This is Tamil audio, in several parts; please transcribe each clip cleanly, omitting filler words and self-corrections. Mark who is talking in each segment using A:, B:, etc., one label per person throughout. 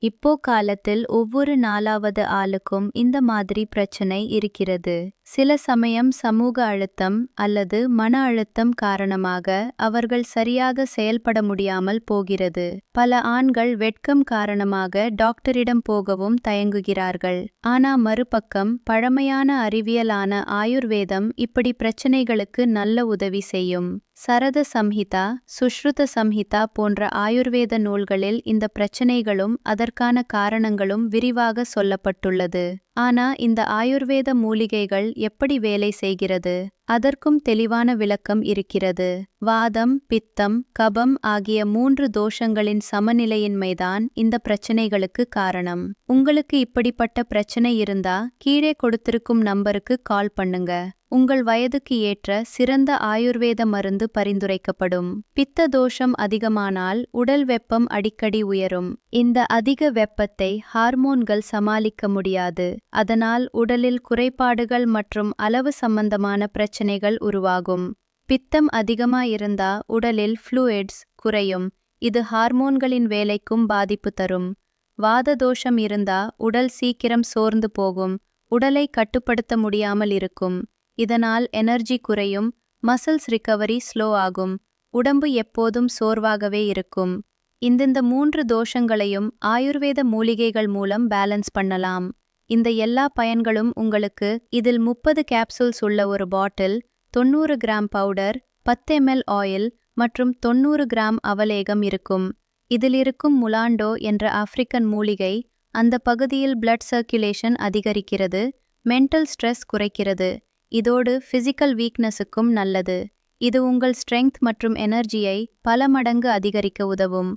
A: இப்போ காலத்தில் ஒவ்வொரு நாலாவது ஆளுக்கும் இந்த மாதிரி பிரச்சனை இருக்கிறது. சில சமயம் சமூக அழுத்தம் அல்லது மன அழுத்தம் காரணமாக அவர்கள் சரியாக செயல்பட முடியாமல் போகிறது. பல ஆண்கள் வெட்கம் காரணமாக டாக்டரிடம் போகவும் தயங்குகிறார்கள். ஆனா மறுபக்கம் பழமையான அறிவியலான ஆயுர்வேதம் இப்படி பிரச்சனைகளுக்கு நல்ல உதவி செய்யும். சரத சம்ஹிதா, சுஷ்ருத சம்ஹிதா போன்ற ஆயுர்வேத நூல்களில் இந்த பிரச்சனைகளும் அதற்கான காரணங்களும் விரிவாக சொல்லப்பட்டுள்ளது. ஆனா இந்த ஆயுர்வேத மூலிகைகள் எப்படி வேலை செய்கிறது? அதற்கும் தெளிவான விளக்கம் இருக்கிறது. வாதம், பித்தம், கபம் ஆகிய 3 தோஷங்களின் சமநிலையின்மைதான் இந்த பிரச்சனைகளுக்கு காரணம். உங்களுக்கு இப்படிப்பட்ட பிரச்சனை இருந்தா கீழே கொடுத்திருக்கும் நம்பருக்கு கால் பண்ணுங்க. உங்கள் வயதுக்கு ஏற்ற சிறந்த ஆயுர்வேத மருந்து பரிந்துரைக்கப்படும். பித்த தோஷம் அதிகமானால் உடல் வெப்பம் அடிக்கடி உயரும். இந்த அதிக வெப்பத்தை ஹார்மோன்கள் சமாளிக்க முடியாது. அதனால் உடலில் குறைபாடுகள் மற்றும் அளவு சம்பந்தமான பிரச்சனைகள் உருவாகும். பித்தம் அதிகமாயிருந்தா உடலில் ஃப்ளூயிட்ஸ் குறையும். இது ஹார்மோன்களின் வேலைக்கும் பாதிப்பு தரும். வாத தோஷம் இருந்தா உடல் சீக்கிரம் சோர்ந்து போகும். உடலை கட்டுப்படுத்த முடியாமல் இருக்கும். இதனால் எனர்ஜி குறையும், மசில்ஸ் ரிகவரி ஸ்லோ ஆகும், உடம்பு எப்போதும் சோர்வாகவே இருக்கும். இந்த 3 தோஷங்களையும் ஆயுர்வேத மூலிகைகள் மூலம் பேலன்ஸ் பண்ணலாம். இந்த எல்லா பயன்களும் உங்களுக்கு இதில் 30 கேப்சூல்ஸ் உள்ள ஒரு பாட்டில், 90 கிராம் பவுடர், 10 ml ஆயில் மற்றும் 90 கிராம் அவலேகம் இருக்கும். இதில் இருக்கும் முலாண்டோ என்ற ஆப்பிரிக்கன் மூலிகை அந்த பகுதியில் பிளட் சர்க்குலேஷன் அதிகரிக்கிறது, மென்டல் ஸ்ட்ரெஸ் குறைக்கிறது. இதோடு பிசிக்கல் வீக்னஸுக்கும் நல்லது. இது உங்கள் ஸ்ட்ரெங்த் மற்றும் எனர்ஜியை பல மடங்கு அதிகரிக்க உதவும்.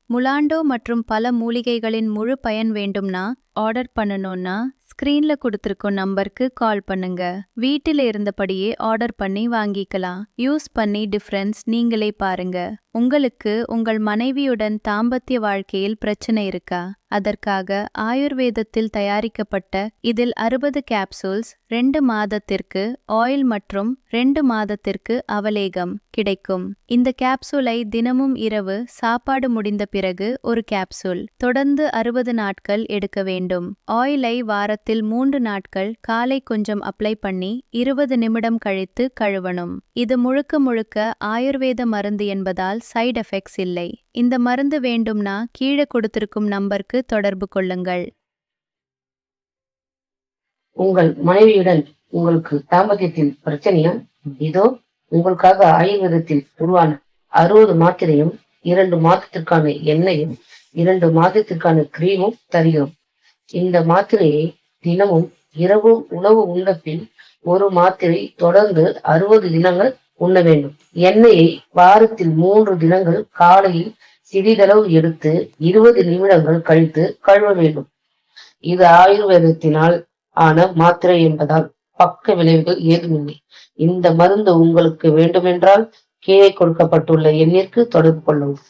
A: முலாண்டோ மற்றும் பல மூலிகைகளின் முழு பயன் வேண்டும்னா ஆர்டர் பண்ணணும்னா ஸ்க்ரீன்ல கொடுத்திருக்கும் நம்பருக்கு கால் பண்ணுங்க. வீட்டில் இருந்தபடியே ஆர்டர் பண்ணி வாங்கிக்கலாம். யூஸ் பண்ணி டிஃபரன்ஸ் நீங்களே பாருங்க. உங்களுக்கு உங்கள் மனைவியுடன் தாம்பத்திய வாழ்க்கையில் பிரச்சனை இருக்கா? அதற்காக ஆயுர்வேதத்தில் தயாரிக்கப்பட்ட இதில் 60 கேப்சூல்ஸ் 2 மாதத்திற்கு ஆயில் மற்றும் 2 மாதத்திற்கு அவலேகம் கிடைக்கும். இந்த கேப்சூலை தினமும் இரவு சாப்பாடு முடிந்த பிறகு ஒரு கேப்சூல் தொடர்ந்து 60 நாட்கள் எடுக்க வேண்டும். ஆயிலை வாரத்தில் 3 நாட்கள் காலை கொஞ்சம் அப்ளை பண்ணி 20 நிமிடம் கழித்து கழுவணும். இது முழுக்க முழுக்க ஆயுர்வேத மருந்து என்பதால் சைடு எஃபெக்ட்ஸ் இல்லை. இந்த மருந்து வேண்டும்னா கீழே கொடுத்திருக்கும் நம்பருக்கு தொடர்பு கொள்ளுங்கள்.
B: உங்கள் மனைவியுடன் உங்களுக்கு தாம்பத்தியத்தில் பிரச்சனையா? இதோ உங்களுக்காக ஆயுர்வேதத்தில் உருவான 60 மாத்திரையும் 2 மாதத்திற்கான எண்ணெயும் 2 மாதத்திற்கான கிரீமும் தருகிறோம். இந்த மாத்திரையை தினமும் இரவு உணவு உண்ட பின் ஒரு மாத்திரை தொடர்ந்து 60 தினங்கள் உண்ண வேண்டும். எண்ணெயை வாரத்தில் 3 தினங்கள் காலையில் சிறிதளவு எடுத்து 20 நிமிடங்கள் கழித்து கழுவ வேண்டும். இது ஆயுர்வேதத்தினால் ஆன மாத்திரை என்பதால் பக்க விளைவுகள் ஏதுமில்லை. இந்த மருந்து உங்களுக்கு வேண்டுமென்றால் கீழே கொடுக்கப்பட்டுள்ள எண்ணிற்கு தொடர்பு கொள்ளவும்.